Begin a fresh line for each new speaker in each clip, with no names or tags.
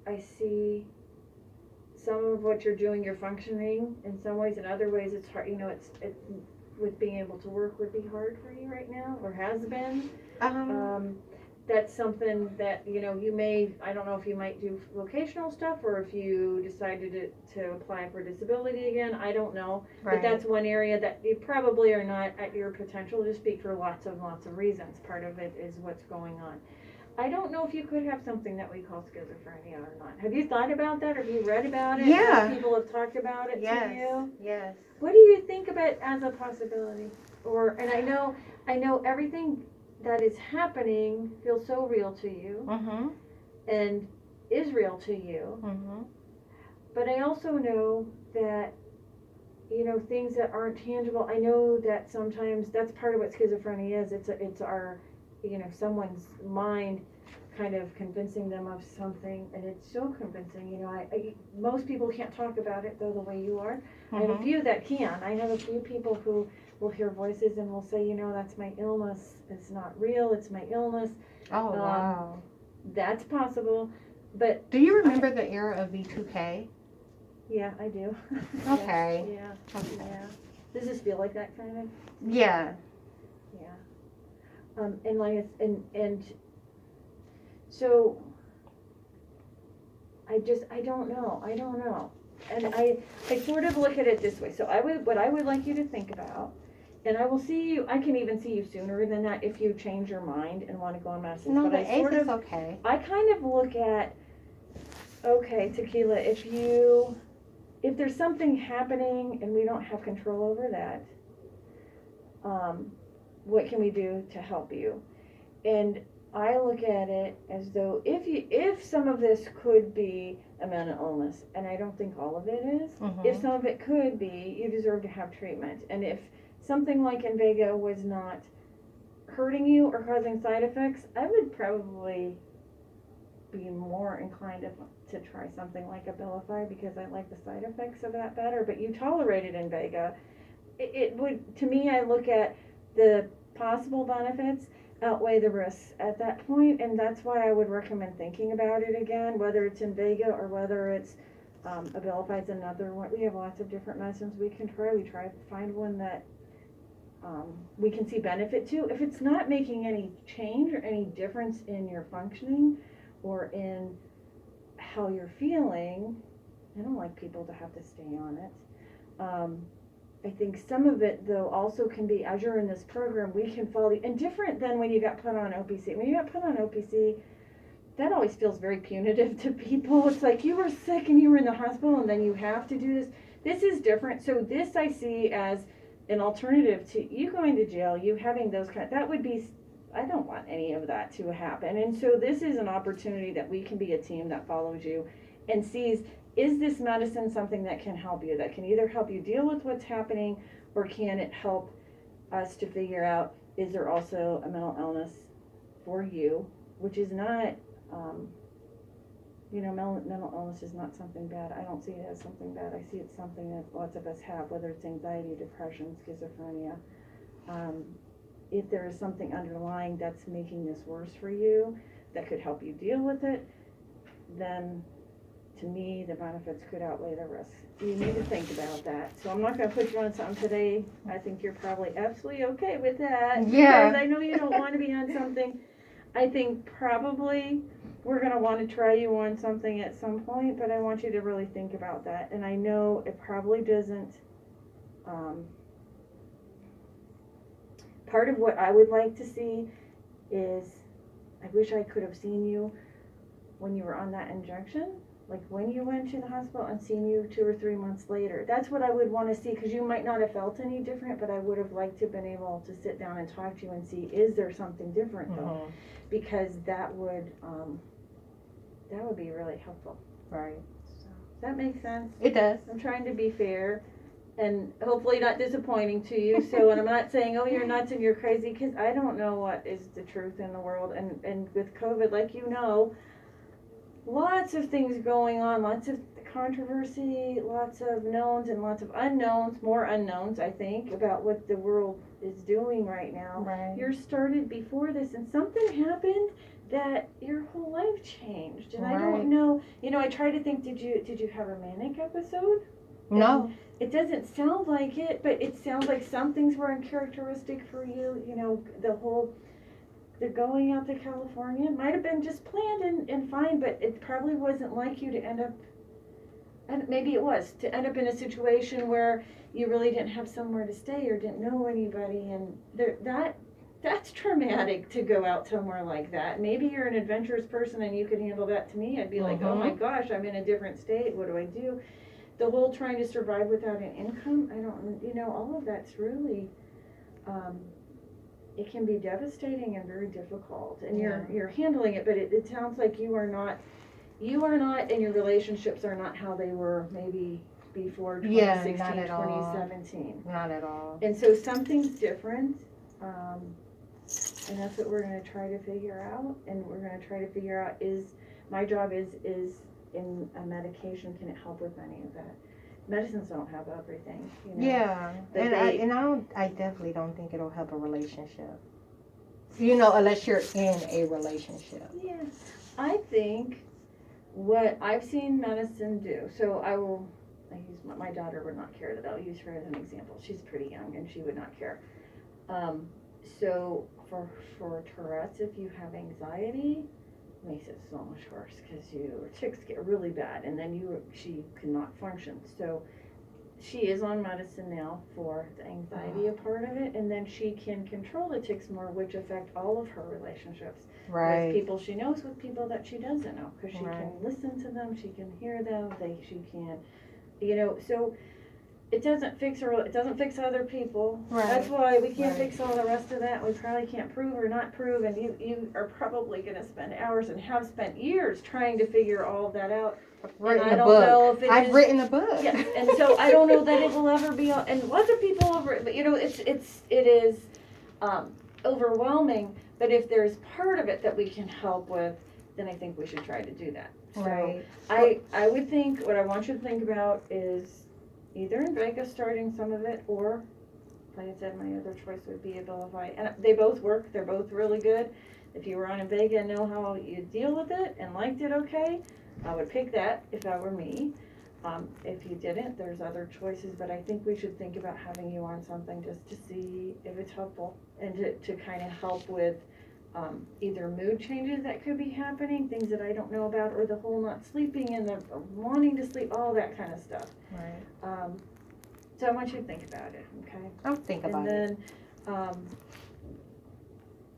I see some of what you're doing, you're functioning in some ways. In other ways, it's hard. With being able to work would be hard for you right now, or has been. That's something that, you may, I don't know if you might do vocational stuff or if you decided to apply for disability again, I don't know.
Right.
But that's one area that you probably are not at your potential to speak for lots of reasons. Part of it is what's going on. I don't know if you could have something that we call schizophrenia or not. Have you thought about that? Have you read about it?
Yeah.
Have people have talked about it
Yes.
to you?
Yes.
What do you think about it as a possibility? And I know everything that is happening feels so real to you
Mm-hmm.
and is real to you.
Mm-hmm.
But I also know that, things that aren't tangible, I know that sometimes that's part of what schizophrenia is. It's our, someone's mind kind of convincing them of something, and it's so convincing. Most people can't talk about it though the way you are. I have a few that can. I have a few people who will hear voices and will say, that's my illness. It's not real. It's my illness.
Oh, wow.
That's possible. But
do you remember the era of V2K?
Yeah, I do.
Okay.
Yeah. Okay. Yeah. Does this feel like that kind of?
Yeah.
Yeah. And so I don't know. And I sort of look at it this way. So what I would like you to think about, and I will see you, I can even see you sooner than that if you change your mind and want to go on medicine.
No,
but
the 8th is okay.
I kind of look at, okay, Tequila, if there's something happening and we don't have control over that, what can we do to help you? And I look at it as though if some of this could be a mental illness, and I don't think all of it is, if some of it could be, you deserve to have treatment. And if something like Invega was not hurting you or causing side effects, I would probably be more inclined to try something like Abilify because I like the side effects of that better. But you tolerated Invega. It would, to me, I look at the possible benefits outweigh the risks at that point, and that's why I would recommend thinking about it again, whether it's Invega or whether it's Abilify is another one. We have lots of different medicines we can try. We try to find one that we can see benefit to. If it's not making any change or any difference in your functioning or in how you're feeling, I don't like people to have to stay on it. I think some of it, though, also can be, as you're in this program, we can follow you. And different than when you got put on OPC. When you got put on OPC, that always feels very punitive to people. It's like you were sick and you were in the hospital and then you have to do this. This is different. So this I see as an alternative to you going to jail, you having those that would be, I don't want any of that to happen. And so this is an opportunity that we can be a team that follows you and sees, is this medicine something that can help you, that can either help you deal with what's happening, or can it help us to figure out, is there also a mental illness for you, which is not, mental illness is not something bad. I don't see it as something bad. I see it's something that lots of us have, whether it's anxiety, depression, schizophrenia. If there is something underlying that's making this worse for you, that could help you deal with it, then to me, the benefits could outweigh the risks. You need to think about that. So I'm not going to put you on something today. I think you're probably absolutely okay with that.
Yeah.
Because I know you don't want to be on something. I think probably we're going to want to try you on something at some point, but I want you to really think about that. And I know it probably doesn't. Part of what I would like to see is, I wish I could have seen you when you were on that injection. Like when you went to the hospital and seen you 2 or 3 months later. That's what I would want to see, because you might not have felt any different, but I would have liked to have been able to sit down and talk to you and see, is there something different though? Because that would be really helpful.
Right.
So, does that make sense?
It does.
I'm trying to be fair and hopefully not disappointing to you. So, and I'm not saying, oh, you're nuts and you're crazy, because I don't know what is the truth in the world. And with COVID, like lots of things going on, lots of controversy, lots of knowns and lots of unknowns, more unknowns, I think, about what the world is doing right now.
Right.
Yours started before this, and something happened that your whole life changed. And I
Right.
don't know, I try to think, did you have a manic episode?
No.
And it doesn't sound like it, but it sounds like some things were uncharacteristic for you. The going out to California might have been just planned and fine, but it probably wasn't like you to end up, and maybe it was, to end up in a situation where you really didn't have somewhere to stay or didn't know anybody, and that's traumatic to go out somewhere like that. Maybe you're an adventurous person and you could handle that. To me, I'd be like, oh my gosh, I'm in a different state, what do I do? The whole trying to survive without an income, I don't, all of that's really, it can be devastating and very difficult, and you're handling it, but it sounds like you are not, and your relationships are not how they were maybe before 2016,
not at all.
2017.
Not at all.
And so something's different, and that's what we're going to try to figure out, and we're going to try to figure out my job is in a medication, can it help with any of that? Medicines don't have everything,
Yeah,
but
I definitely don't think it'll help a relationship. Unless you're in a relationship.
Yeah, I think what I've seen medicine do. So I use my daughter would not care that I'll use her as an example. She's pretty young and she would not care. So for Tourette's, if you have anxiety, it makes it so much worse because your tics get really bad, and then she cannot function. So she is on medicine now for the anxiety part of it, and then she can control the tics more, which affect all of her relationships.
Right.
With people she knows, with people that she doesn't know, because she can listen to them, she can hear them, she can, so it doesn't fix other people.
Right.
That's why we can't fix all the rest of that. We probably can't prove or not prove, and you are probably going to spend hours and have spent years trying to figure all of that out.
I've written a book.
Yes, and so I don't know that it will ever be, and lots of people over it, but it is overwhelming. But if there's part of it that we can help with, then I think we should try to do that.
Right.
So I would think, what I want you to think about is either in Vegas starting some of it, or like I said, my other choice would be Abilify. And they both work, they're both really good. If you were on Invega and know how you deal with it and liked it okay, I would pick that if that were me. If you didn't, there's other choices, but I think we should think about having you on something just to see if it's helpful, and to kind of help with either mood changes that could be happening, things that I don't know about, or the whole not sleeping and the wanting to sleep, all that kind of stuff.
Right.
So I want you to think about it, okay?
I'll think about it.
And then,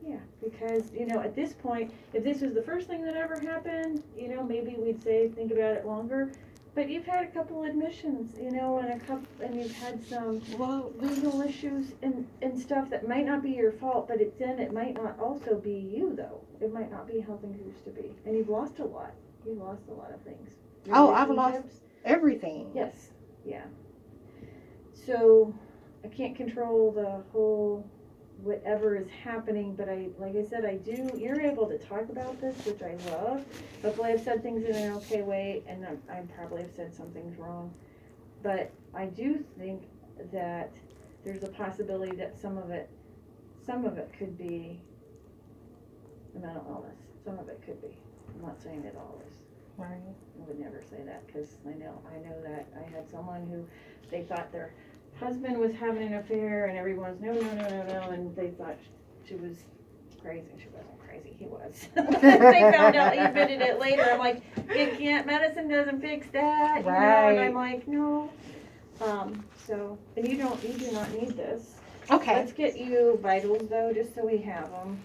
yeah, because, at this point, if this was the first thing that ever happened, maybe we'd say think about it longer. But you've had a couple admissions, and you've had some legal issues and stuff that might not be your fault, but it might not also be you, though. It might not be how things used to be. And you've lost a lot. You've lost a lot of things.
I've lost everything.
Yes, yeah. So I can't control the whole whatever is happening, but like I said, you're able to talk about this, which I love. Hopefully I've said things in an okay way, and I probably have said some things wrong. But I do think that there's a possibility that some of it could be a mental illness. Some of it could be. I'm not saying it all is.
Right.
I would never say that, because I know that I had someone who they thought their husband was having an affair, and everyone's no, and they thought she was crazy. She wasn't crazy, he was. They found out, he admitted it later. I'm like, medicine doesn't fix that,
right.
And I'm like, no. So, and you do not need this.
Okay.
Let's get you vitals, though, just so we have them.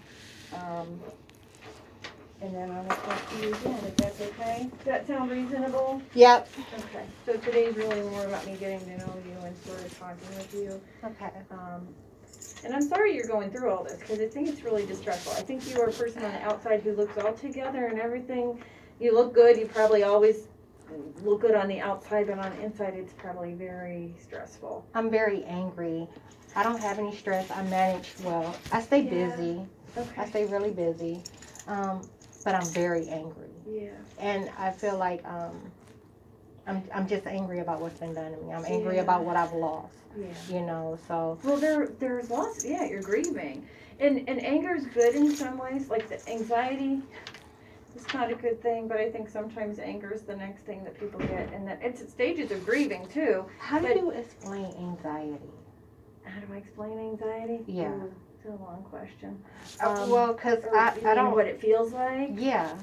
And then I'll talk to you again, if that's okay. Does that sound reasonable?
Yep.
Okay. So today's really more about me getting to know you and sort of talking with you.
Okay.
And I'm sorry you're going through all this, because I think it's really distressful. I think you are a person on the outside who looks all together and everything. You look good. You probably always look good on the outside, but on the inside it's probably very stressful.
I'm very angry. I don't have any stress. I manage well. I stay busy.
Okay.
I stay really busy. But I'm very angry.
Yeah.
And I feel like I'm just angry about what's been done to me. I'm angry about what I've lost.
Yeah.
You know, so.
Well, there's lots. Yeah, you're grieving, and anger is good in some ways. Like the anxiety, it's not a good thing, but I think sometimes anger is the next thing that people get, and that it's stages of grieving too.
How do you explain anxiety?
How do I explain anxiety?
Yeah.
Ooh, it's a long question.
Well, because I don't know
what it feels like.
Yeah.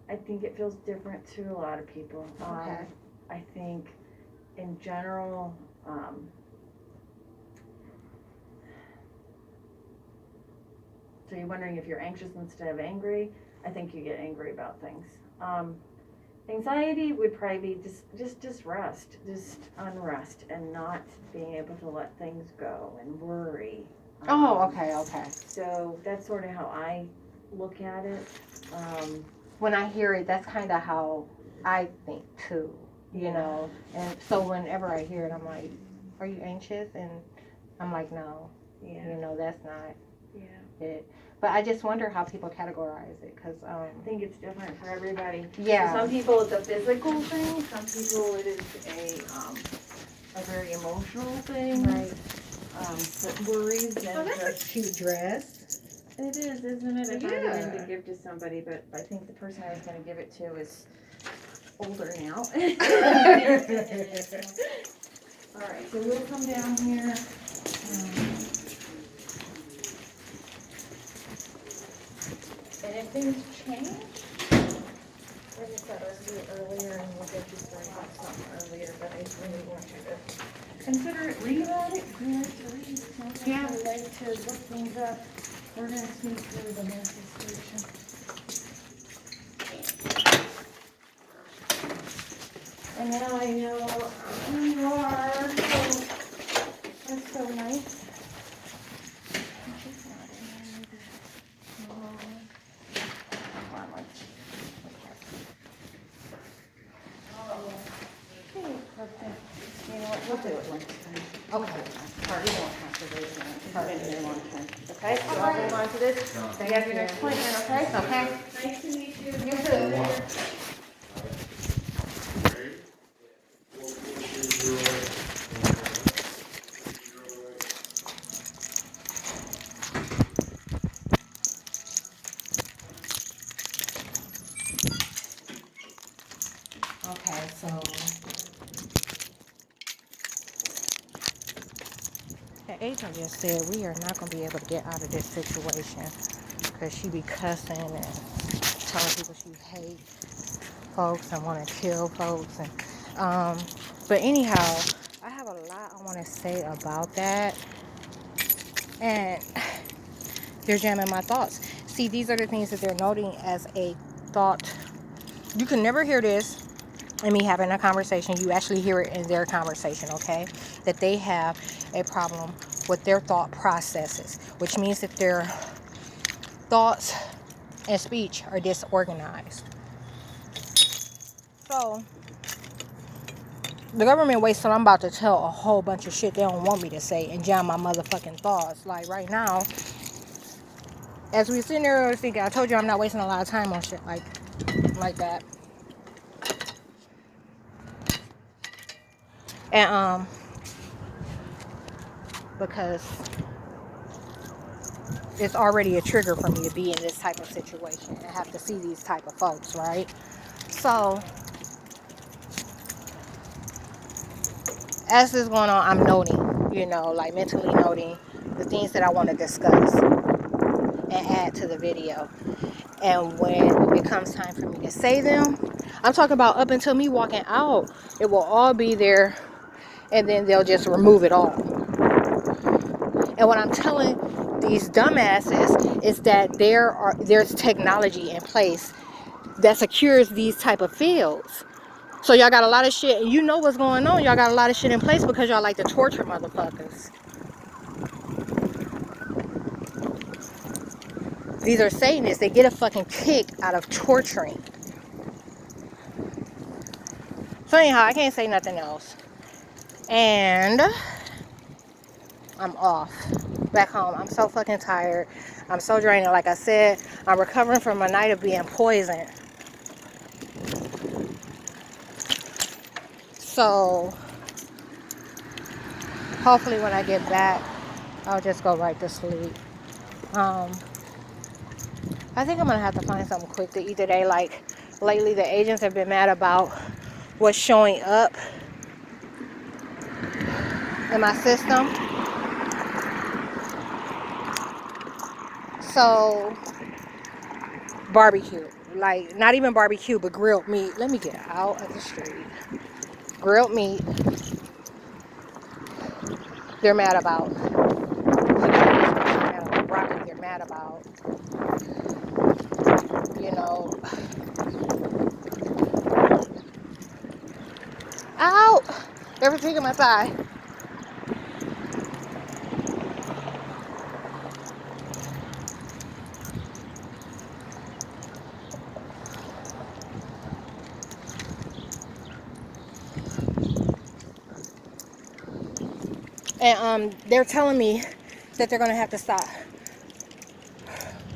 I think it feels different to a lot of people.
Okay.
I think, in general, so you're wondering if you're anxious instead of angry. I think you get angry about things. Anxiety would probably be just rest, just unrest, and not being able to let things go and worry.
Okay.
So that's sort of how I look at it.
When I hear it, that's kind of how I think too, you know. And so whenever I hear it, I'm like, "Are you anxious?" And I'm like, "No."
Yeah.
You know, that's not
Yeah.
it. But I just wonder how people categorize it, because
I think it's different for everybody.
Yeah.
For some people it's a physical thing. Some people it is a very emotional thing.
Right.
That worries and
Oh, that's a cute dress.
It is, isn't it? I found it
Yeah.
in to give to somebody, but I think the person I was going to give it to is older now. All right, so we'll come down here. And if things change, like I said, let's do it earlier and we'll get you started on something earlier, but I really want you to consider it, read about it. You like to read, so
Yeah.
I like to look things up. We're going to sneak through the manifestation. And now I know who you are, so that's so nice. She's not in there either. No. Hold on, okay, perfect. You know what, we'll do it next time.
Okay.
Or you don't have to do it now. You've been here a long time. Okay, so I'll hold on to this. You have your next appointment, okay?
Okay.
Nice to meet you.
You too. Okay, so the agent just said we are not going to be able to get out of this situation because she be cussing and telling people she hate folks and want to kill folks. And but anyhow, I have a lot I want to say about that, and they're jamming my thoughts. See, these are the things that they're noting as a thought. You can never hear this in me having a conversation. You actually hear it in their conversation, okay? That they have a problem with their thought processes, which means that their thoughts and speech are disorganized. So the government waits till I'm about to tell a whole bunch of shit they don't want me to say and jam my motherfucking thoughts. Like right now, as we sitting there thinking, I told you I'm not wasting a lot of time on shit like that. And because it's already a trigger for me to be in this type of situation and have to see these type of folks, right? So as this is going on, I'm noting, you know, like mentally noting the things that I want to discuss and add to the video. And when it comes time for me to say them, I'm talking about up until me walking out, it will all be there, and then they'll just remove it all. And what I'm telling these dumbasses is that there's technology in place that secures these type of fields. So y'all got a lot of shit, and you know what's going on. Y'all got a lot of shit in place because y'all like to torture motherfuckers. These are Satanists. They get a fucking kick out of torturing. So anyhow, I can't say nothing else. And I'm off. Back home. I'm so fucking tired. I'm so drained. Like I said, I'm recovering from a night of being poisoned. So hopefully when I get back, I'll just go right to sleep. I think I'm gonna have to find something quick to eat today. Like lately, the agents have been mad about what's showing up in my system. So barbecue, like not even barbecue, but grilled meat. Let me get out of the street. Grilled meat. They're mad about. Broccoli. They're mad about. You know. Out. They're taking my thigh. And they're telling me that they're gonna have to stop.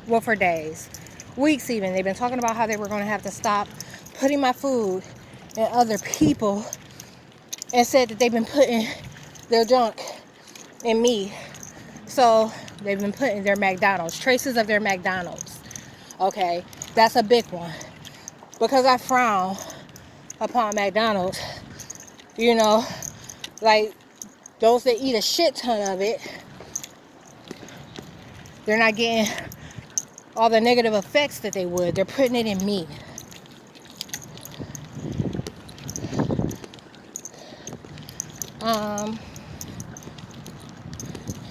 Well, for days, weeks even. They've been talking about how they were gonna have to stop putting my food in other people, and said that they've been putting their junk in me. So they've been putting their McDonald's, traces of their McDonald's. Okay, that's a big one. Because I frown upon McDonald's, you know, like those that eat a shit ton of it, they're not getting all the negative effects that they would. They're putting it in me.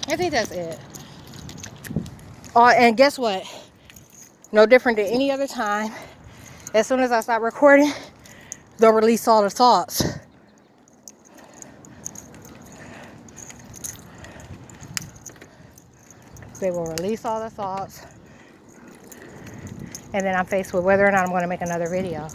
I think that's it. And guess what? No different than any other time. As soon as I stop recording, they'll release all the thoughts. They will release all the thoughts. And then I'm faced with whether or not I'm going to make another video.